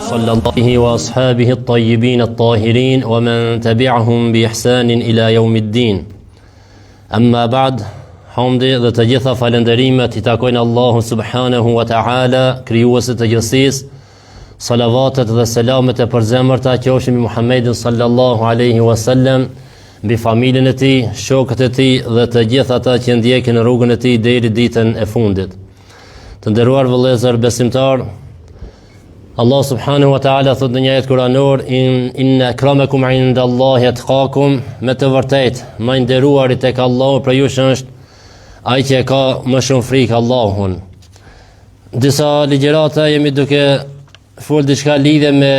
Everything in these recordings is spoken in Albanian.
صلى الله وأصحابه الطيبين الطاهرين ومن تبعهم بإحسان إلى يوم الدين. أما بعد، hamdi dhe të gjitha falenderimet i takojnë Allahu subhanahu wa ta'ala, krijuesit të gjithësisë. Salavatet dhe selamet e përzemërta qofshin mbi Muhammedin sallallahu alaihi wasallam, mbi familjen e tij, shokët e tij dhe të gjithë ata që ndjekin rrugën e tij deri ditën e fundit. Të nderuar vëllezër besimtar, Allah subhanahu wa ta'ala thot në një ajet kuranor: inna akramakum indallahi atqakum, me të vërtetë më i nderuari tek Allahu për ju është ai që ka më shumë frikë Allahun. Disa ligjërata jemi duke fol diçka lidhe me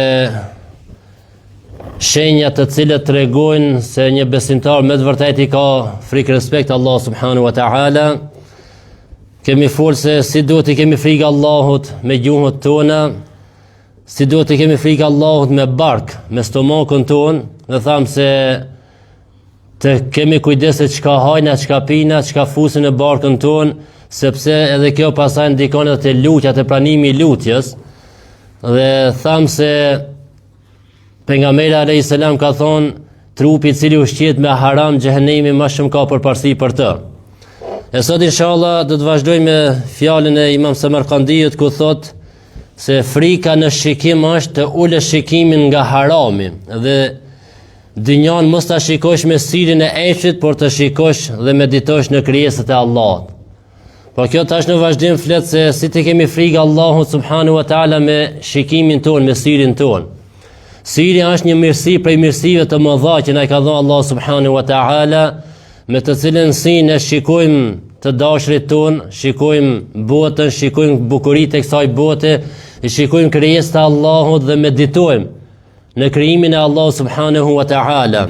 shenjat të cilët tregojnë se një besimtar me të vërtetë i ka frikë respekt Allah subhanahu wa ta'ala. Kemi fol se si duhet i kemi frikë Allahut me gjuhët tona, si duhet i kemi frikë Allahut me bark, me stomakun ton, dhe thamë se të kemi kujdes se çka hajna, çka pina, çka fusin në barkën ton, sepse edhe kjo pasaj ndikon edhe te lutja, te pranimi i lutjes. Dhe tham se pejgamberi alayhis salam ka thonë, trupi i cili ushqet me haram, xhehenemi më shumë ka përparësi për të. E sot inshallah do të vazhdojmë me fjalën e Imam Samarkandiut, ku thotë se frika në shikim është të ulësh shikimin nga harami, dhe dynjan mos ta shikosh me syrin e eshit, por të shikosh dhe meditosh në krijesat e Allahut. Po kjo tash në vazhdim flet se si të kemi frikë Allahut subhanahu wa ta'ala me shikimin ton, me syrin ton. Syri është një mirësi prej mirësive të mëdha që na ka dhënë Allah subhanahu wa ta'ala, me të cilën si ne shikojmë të dashurit ton, shikojmë botën, shikojmë bukuritë e kësaj bote, shikojmë krijesat e Allahut dhe meditojmë në krijimin e Allah subhanahu wa ta'ala.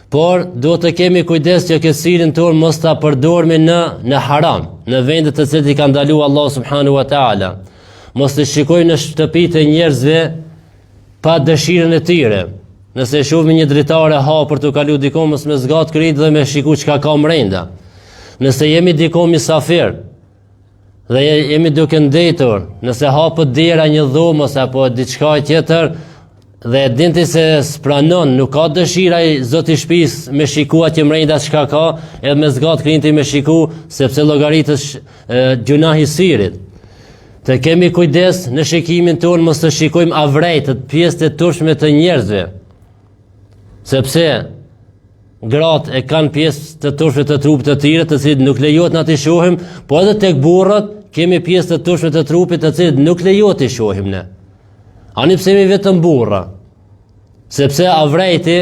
Por do të kemi kujdes që kësirin tonë mos ta përdormi në haram, në vendet të cilët i ka ndaluar Allah subhanahu wa ta'ala. Mos të shikojmë në shtëpitë e njerëzve pa dëshirën e tyre. Nëse shohim një dritare hapur të kalu diku, mos me zgat krijt dhe me shiku çka ka brenda. Nëse jemi diku mysafir dhe jemi duke ndetur, nëse hapet dera një dhomës apo diçka tjetër, dhe dinti se s'pranon, nuk ka dëshira i zoti shtëpis me shikua që mrenda çka ka, edhe me zgat krinti me shiku, sepse llogaritës gjunahi syrit. Të kemi kujdes në shikimin ton, mos të shikojmë avrejtët, pjesët e turshme të njerëzve, sepse gratë e kanë pjesë të turshme të trupit të tyre, të cilët nuk lejohet na t'i shohim, po edhe tek burrat kemi pjesë të turshme të trupit të cilët nuk lejohet t'i shohim ne. Ani pse mi vetëm burra, sepse avrejti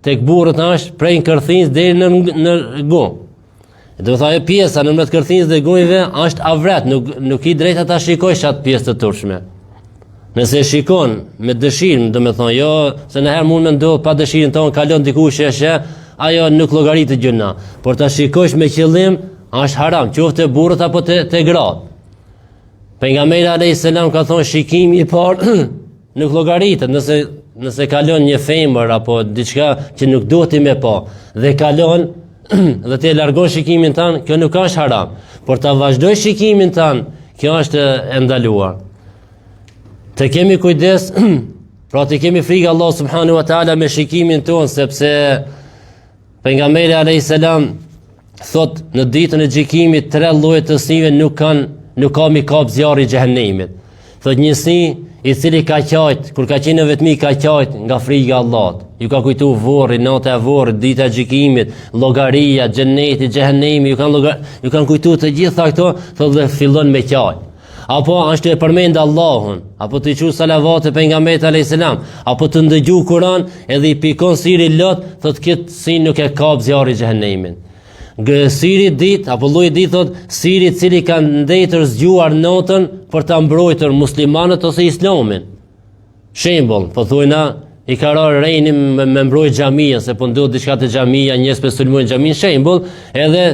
tek burrët është prej kërthinjës deri në gu. Do thajë pjesa në mes kërthinjës dhe gojve është avret, nuk i drejta ta shikosh atë pjesë të turshme. Nëse shikon me dëshirë, do të thonë, jo se në herë mund me ndodh pa dëshirën tonë kalon dikush e ajo nuk llogaritet gjëna, por ta shikosh me qëllim është haram, qoftë burrët apo te gratë. Pejgamberi alayhis salam ka thonë shikimi i parë nuk llogaritet, nëse kalon një femër apo diçka që nuk duhet i me pa, dhe kalon dhe te largon shikimin tan, kjo nuk është haram, por ta vazhdoj shikimin tan, kjo është e ndaluar. Të kemi kujdes, pra të kemi frikë Allah subhanahu wa ta'ala me shikimin ton, sepse pejgamberi alayhis salam thot në ditën e gjykimit 3 lloje të syve nuk ka mi kap zjarri i xhehenemit. Thot një sy i cili ka qajt, kur ka qenë vetmi ka qajt nga frika e Allahut. Ju ka kujtu vorri, nata e vorrit, dita e gjykimit, llogaria, xheneti, xhehenemi, ju kanë kujtu të gjitha këto, thot dhe fillon me qajt. Apo është e përmend Allahun, apo të quaj salavate pejgamberit alayhis salam, apo të ndëgju Kur'an edhe i pikon syri lot, thot këtë sy nuk e kap zjarri i xhehenemit. Syri dit, apo lloji dit thot, syri i cili ka ndëtur zgjuar natën për ta mbrojtur muslimanët ose islamin. Shembull, po thuajna i ka rarë rejni me mbrojt xhamia, se po ndodh diçka te xhamia, njerëz pe sulmojnë xhamin, shembull, edhe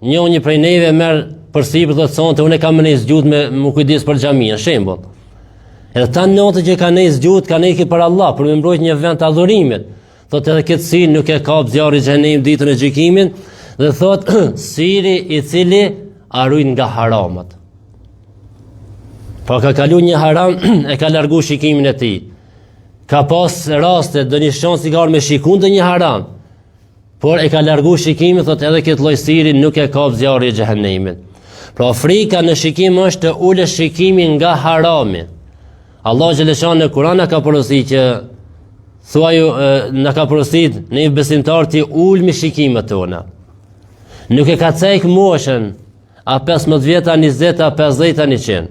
një prej neve merr përsipër thotë sonte unë kam ne zgjut me kujdes për xhamia, shembull. Edhe ta natë që ka ne zgjut, ka ne për Allah, për me mbrojt një vend të adhurimit. Thotë edhe këtë sy nuk e kap zjarri i xhenemit ditën e gjykimit. Dhe thot syri i cili arrujn nga haramat. Pa ka kalu një haram, e ka largu shikimin e tij. ka pas raste do një shans i ka me shikun të një haram, por e ka largu shikimin, thot edhe këtë lloj siri nuk e ka zjarri i xhehenemit. Pra frika në shikim është të ulësh shikimin nga harami. Allah xhaleshan në Kur'an ka porositur që thuaju na ka porositur në besimtar të ulmi shikimet tona. Nuk e ka cek moshën a 15 vjeta, 20, a 50, a 100.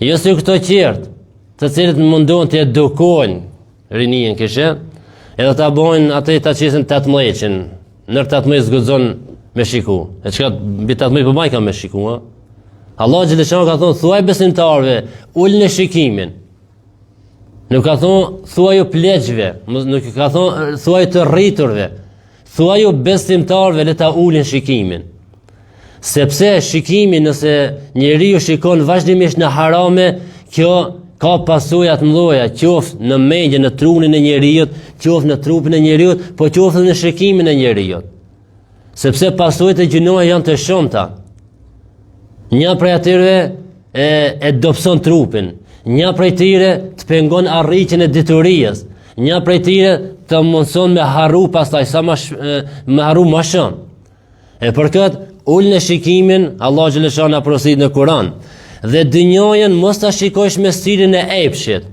Jo si këto qertë, të cilët mundon të edukojnë rinien këshë, edhe ta bojnë atë ta qesin 18-in, nër 18 zguxon me shiku. E çka mbi 18 po ka me shiku, ha? Allah xhaleshan ka thonë thuaj besimtarëve, ulni shikimin. Nuk ka thonë thuaju pleqve, nuk ka thonë thuaju të rriturve. Thuaju besimtarëve le ta ulin shikimin. Sepse shikimi nëse njeriu shikon vazhdimisht në harame, kjo ka pasojat mëdha, qoftë në mendjen, në trunin e njeriu, qoftë në trupin e njeriu, po qoftë në shikimin e njeriu. Sepse pasojat e gjinoja janë të shumta. Një prej atyre e dobson trupin, një prej tyre të pengon arritjen e diturisë, një prej tyre të mundson me harru pastaj me harru më shumë. E për këtë ulë në shikimin, Allah xhaleshan na porosit në Kur'an. Dhe dynjojën mos ta shikosh me stilin e epshit.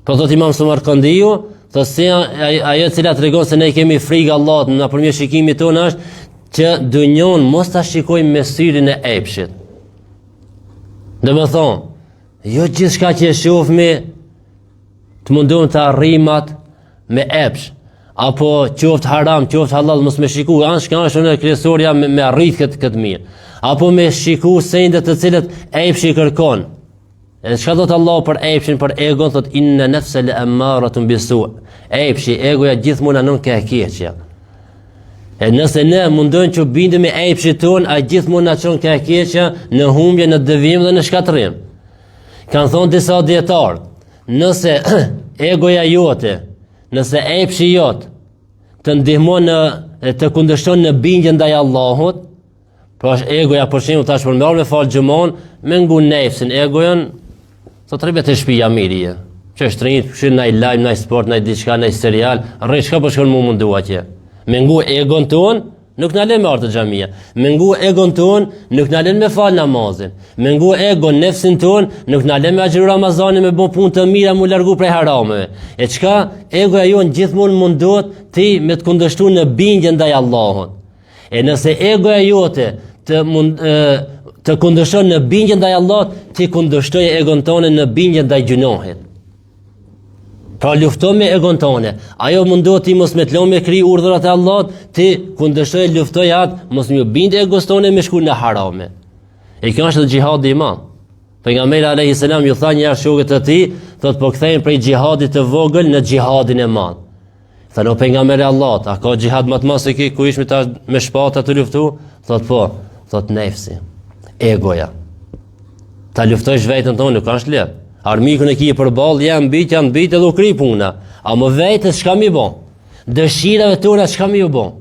Po thot Imam Samarkandiu, thot se ajo cila tregon se ne kemi frikë Allahut nëpërmjet shikimit tonë është që dynjon mos ta shikojmë me stilin e epshit. Domethënë, jo gjithçka që e shohmi të mundon të arrimat me epsh, apo qoftë haram, qoftë halal, mos me shiku, anshka është në kryesorja me arrit këtë mirë. Apo me shiku sende të cilët epshi kërkon. E çka thot Allah për epshin, për egon, thot inna nafsa la'ammaratun bisu. Epshi, egoja gjithmonë anon ka keqja. E nëse ne mundojmë që bindemi epshit ton, a gjithmonë na çon ka keqja në humbje, në devijim dhe në shkatërrim. Kan thonë disa dietar, nëse egoja jote, nëse epshi jot të ndihmon të kundërshton në bindje ndaj Allahut, pra është egoja për shembull tash për me fal xhamon, me ngu nefsin, egojen sot rribet e shtëpia mirë. Ç'është trinit, shin ndaj lajm, ndaj sport, ndaj diçka, ndaj serial, rri çka po shkon më mundu atje. Me ngu egon ton, nuk na lën me ardh të xhamia. Me ngu egon ton, nuk na lën me fal namazin. Me ngu egon nefsin ton, nuk na lën me agjëru Ramazanin, me bën punë të mira, mu largu prej harameve. E çka egoja jon gjithmonë mundohet ti me të kundërshtuar në bindje ndaj Allahut. E nëse egoja jote të kundërshton në bindje ndaj Allahut, ti kundërshtoj egon tonë në bindje ndaj gjunohit. Pra lufto me egon tonë. Ajo mundohet ti mos me të lëmë me kri urdhrat e Allahut, ti kundërshtoj luftoj atë, mos më bind egos tonë me shku në harame. E kjo është xhihadi i madh. Pejgamberi alayhis salam ju tha një shokët të tij, thot po kthehen prej xhihadit të vogël në xhihadin e madh. Tha no pejgamberi Allahut, a ka xhihad më të madh se ky ku ish me shpata të luftu? Thot po, thot nefsi, egoja. Ta luftosh veten tonë nuk është lehtë. Armikun e kije përball, janë mbyt edhe u kri puna. A më vetes çka më bën? Dëshirave tona çka më bën?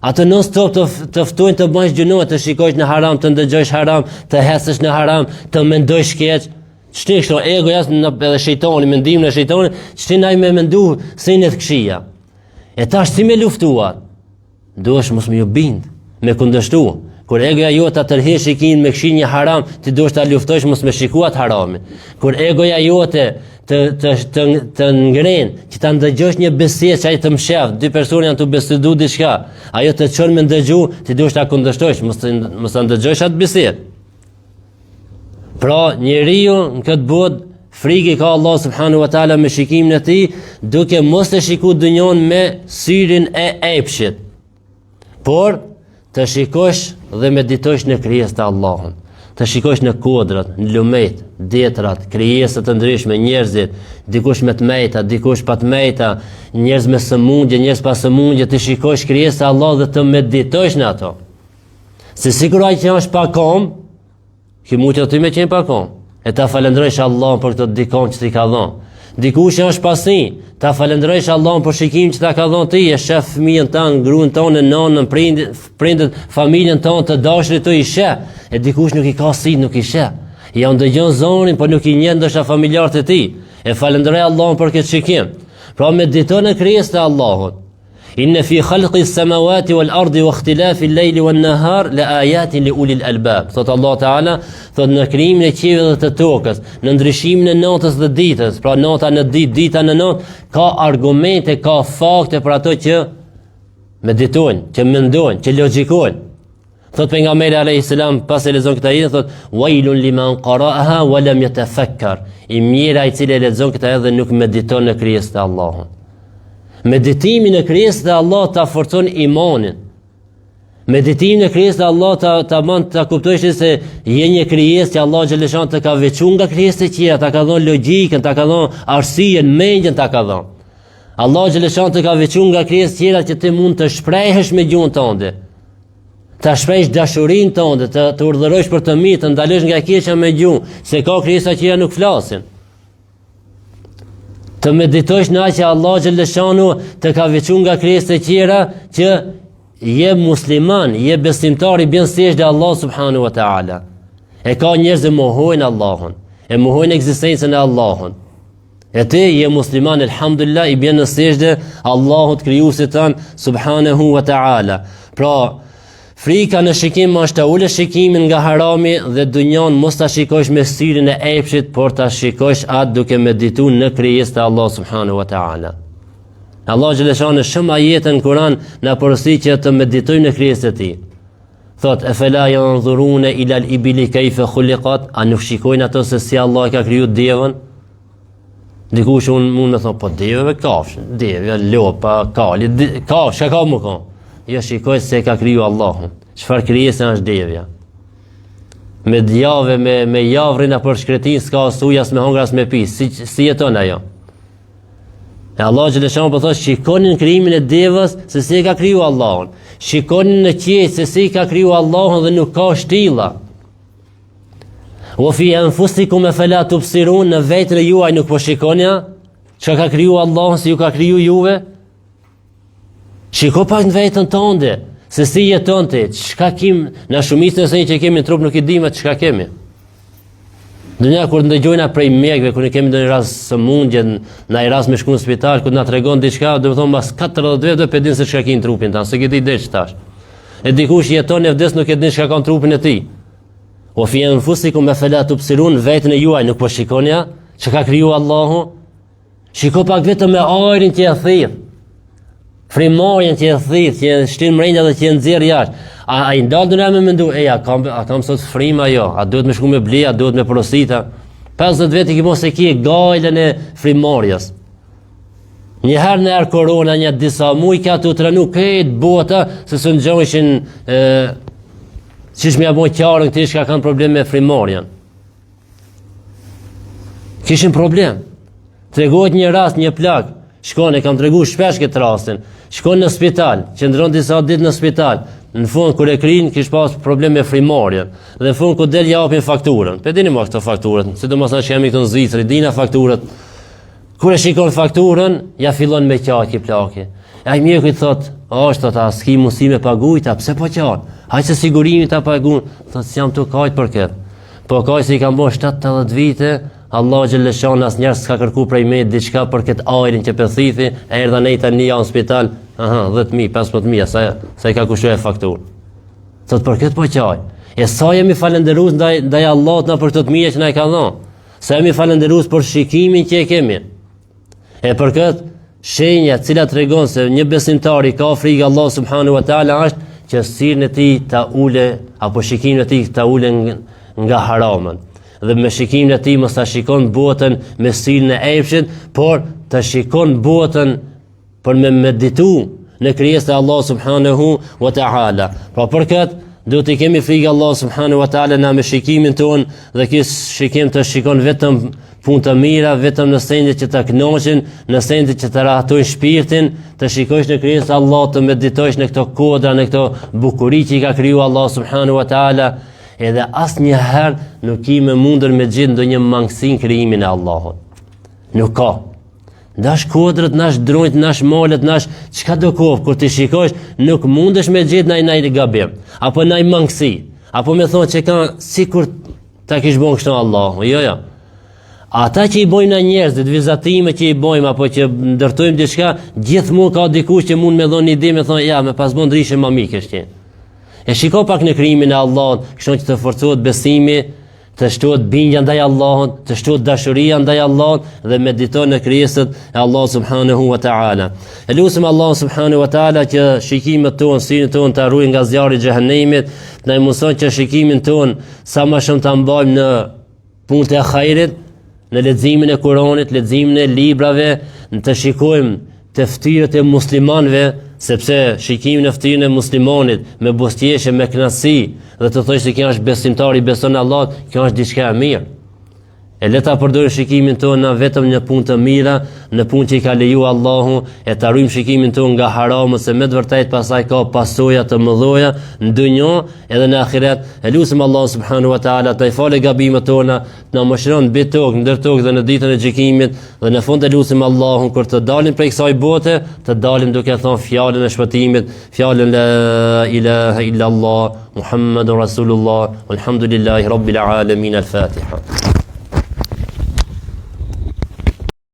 Atë non stop të ftojnë të bësh gjunohet, të shikosh në haram, të ndëgjosh haram, të hesësh në haram, të mendosh keq. Ç'ti kështu egoja edhe shejtani, mendimin e shejtanit, ç'ti nai me mendu se në të këqija. E tash si me luftuar? Duhesh mos më ju bind, me kundërshtu. Kur egoja jote ta tërhesh shikimin me këshin një haram, ti duhesh ta luftosh mos me shikuat haramin. Kur egoja jote të ngren, që ta ndëgjosh një besedë që ai të mshef, dy persona janë të bisedu diçka, ajo të çon me ndëgju, ti duhesh ta kundërshtosh, mos ta ndëgjosh atë bisedë. Pra njeriu në këtë botë frikë ka Allah subhanahu wa taala me shikimin e tij, duke mos e shikuar dynjon me syrin e epshit. Por të shikosh dhe meditosh në krijesat e Allahut. Të shikosh në kodrat, në lumet, detrat, krijesat të ndryshme, njerëzit, dikush me të mejta, dikush pa të mejta, njerëz me sëmundje, njerëz pa sëmundje, të shikosh krijesat e Allahut dhe të meditosh në ato. Se sikur ai që është pa kom, që mund të ty me qenë pa kom, e ta falendrojsh Allahun për këtë dikon që t'i ka dhënë. Dikush që është pasi, ta falendrojsh Allahun për shikimin që ta ka dhënë ti, e shef fëmijën tënd, gruan tonë, nënën, prindët, familjen tonë, të dashurit të i sheh. E dikush nuk i ka si, nuk i sheh. Ja ndëgjon zonin, por nuk i njeh ndoshta familjarët e tij. E falenderoj Allahun për këtë shikim. Pra medito në krijesat e Allahut. Inna fi khalqi s-samawati wal ardi wa ikhtilafi al-layli wan nahar la ayatin li ulil albab. Thot Allah Taala, thot në krijimin e qiellit dhe të tokës, në ndryshimin e natës dhe ditës, pra nata në ditë, dita në natë, ka argumente, ka fakte për ato që meditojnë, që mendojnë, që logjikojnë. Thot pejgamberi alayhis salam pas e lexon këtë ajet, thot wailun liman qara'aha wa lam yatafakkar. I mira i cili e lexon këtë ajet dhe nuk mediton në krijesat e Allahut. Meditimi në krijesat e Allahut ta forcon imanin. Meditimi në krijesat e Allahut ta bën ta kuptosh se je një krijesë që Allah xhaleshan të ka veçuar nga krijesat e tjera, ta ka dhënë logjikën, ta ka dhënë arsyen, mendjen ta ka dhënë. Allah xhaleshan të ka veçuar nga krijesat e tjera që ti mund të shprehësh me gjuhën tënde. Ta shprehësh dashurinë tënde, të urdhërosh për të mirë, të ndalosh nga keqja me gjuhë, se ka krijesa që nuk flasin. Të meditojsh në atë që Allah xhaleshanu të ka veçuar nga krijesat e tjera që je musliman, je besimtar i bën sejdë Allah subhanahu wa taala. E ka njerëz që mohojnë Allahun, e mohojnë ekzistencën e Allahut. E ti je musliman, elhamdulillah, i bën në sejdë Allahut krijuesit tan subhanahu wa taala. Pra frika në shikim është të ulësh shikimin nga harami dhe dunjon mos ta shikosh me syrin e epshit, por ta shikosh atë duke medituar në krijesat e Allah subhanahu wa taala. Allah xhaleshanu shumë ajete në Kur'an na porosit që të meditojmë në krijesat e tij. Thot efela yanzuruna ila al-ibli kayfa khuliqat, a nuk shikojnë ato se si Allah ka kriju devën? Dikush mund të thonë po devëve kafsh, devja lopa, kali, kafsh ka më kon. Jo, shikoj se ka kriju Allahun. Çfarë krijese është devja? Me djave, me javrin apo shkretin s'ka as ujë, as me hëngur, as me pi. Si jeton ajo? E Allah xhaleshanu po thotë shikonin krijimin e devës se si e ka kriju Allahun. Shikonin në qiell se si ka kriju Allahun dhe nuk ka shtilla. Wa fi anfusikum afala tubsirun, në vetën e juaj nuk po shikoni çka ka kriju Allahun, si ju ka kriju juve? Shiko pak në vetën tënde, se si jeton ti, çka kim, na shumicën e saj që kemi në trup nuk i dimë çka kemi. Dunja kur ndëgjojna prej mjekëve, kur ne kemi ndonjë rast sëmundje, në rast me shku në spital, kur na tregon diçka, do të thonë mbas 40 vjet do të pedin se çka ke në trupin tan, se ke ditë desh tash. E dikush jeton e vdes nuk e din çka ka në trupin e tij. O fi anfusikum afala tubsirun, vetën e juaj nuk po shikoni çka ka kriju Allahu? Shiko pak vetëm me ajrin që e thirr. Frymorjen që e thith, që e shtin mrenda dhe që e nxjerr jashtë. A i ndal do na më mendu, a kam sot fryma jo, a duhet me shku me blia, a duhet me porosita. 50 vjet i ke mos e ki gajlën e frymorjes. Një herë në korona, një disa muaj ka të trenu këtë bota se së ngjojshin çish më apo qarën këti që kanë problem me frymorjen. Kishin problem. Tregohet një rast, një plak. Shkon, e kam treguar shpesh këtë rastin. Shkon në spital, qëndron disa ditë në spital. Në fund kur e krin, kish pas problem me frymorjen. Dhe në fund kur del japin fakturën. Pe dini më këto fakturët, sidomos na që jemi këtu në Zvicër, dina fakturët. Kur e shikon fakturën, ja fillon me qaqi plaki. Ai mjeku i thot, "Është ata, s'ki mundësi me pagujta, pse po qan? Haj se sigurimi ta pagun." Thot, "S'jam tu kajt për këtë." Po kaj se i kam bërë 70 vite, Allah xhaleshan as njerëz s'ka kërku prej me diçka për këtë ajrin që pëthithi, e erdha nej tani në spital, 10.000, 15.000, sa i ka kushtuar fakturë. Thot për këtë po qaj. E sa jemi falendërues ndaj Allahut na për këtë mije që na i ka dhënë. Sa jemi falendërues për shikimin që e kemi. E për këtë shenja cila tregon se një besimtar i ka frikë Allah subhanahu wa taala është që sirrin e tij ta ule apo shikimin e tij ta ule nga haramën. Dhe me shikimin e tij mos ta shikon botën me syrin e epshit, por ta shikon botën për me meditu në krijesën e Allah subhanahu wa taala. Pra për këtë duhet të kemi frikë Allah subhanahu wa taala na me shikimin ton dhe ky shikim të shikon vetëm punë të mira, vetëm në sendet që të kënaqin, në sendet që të rahatojnë shpirtin, të shikosh në krijesën e Allah, të meditosh në këto kodra, në këto bukuri që i ka kriju Allah subhanahu wa taala. Edhe asnjëherë nuk i më mundër me gjithë ndonjë mangësi në krijimin e Allahut. Nuk ka. Nash kodrët, nash dronjt, nash malet, nash çka do kohë kur ti shikosh, nuk mundesh me gjithë ndaj gabim, apo ndaj mangësi, apo me thonë që ka sikur ta kish bën kështu Allahu. Jo. Ata që i bojnë na njerëzit, vizatime që i bojmë apo që ndërtojmë diçka, gjithmonë ka dikush që mund me dhënë një ide me thonë ja, me pas bën ndryshe më mirë kështu. E shiko pak në krijimin e Allahut, kështu që të forcohet besimi, të shtohet bindja ndaj Allahut, të shtohet dashuria ndaj Allahut dhe mediton në krijesat e Allahut subhanahu wa taala. E lutem Allahun subhanahu wa taala që shikimet tonë, sinët tonë të ruajë nga zjarri i xhehenemit, na mëson që shikimin ton sa më shumë ta mbajmë në punët e hajrit, në leximin e Kuranit, leximin e librave, në të shikojmë të ftyrët e muslimanëve, sepse shikimin e ftyrën e muslimanit me bostjeshe, me kënaqësi dhe të thosh se kjo është besimtar i beson Allahut, kjo është diçka e mirë. E le ta përdorim shikimin tonë vetëm në punë të mira, në punë që i ka lejuar Allahu, e ta ruajmë shikimin tonë nga haramu, se me të vërtetë pasaj ka pasoja të mëdha në dunjë edhe në ahiret. E lutem Allahu subhanahu wa taala të falë gabimet tona, të na mëshiron mbi tokë, ndër tokë dhe në ditën e gjykimit, dhe në fund e lutem Allahun kur të dalim prej kësaj bote, të dalim duke thënë fjalën e shpëtimit, fjalën la ilaha illa Allah, Muhammadur Rasulullah, walhamdulillahi rabbil alamin. Al-Fatiha.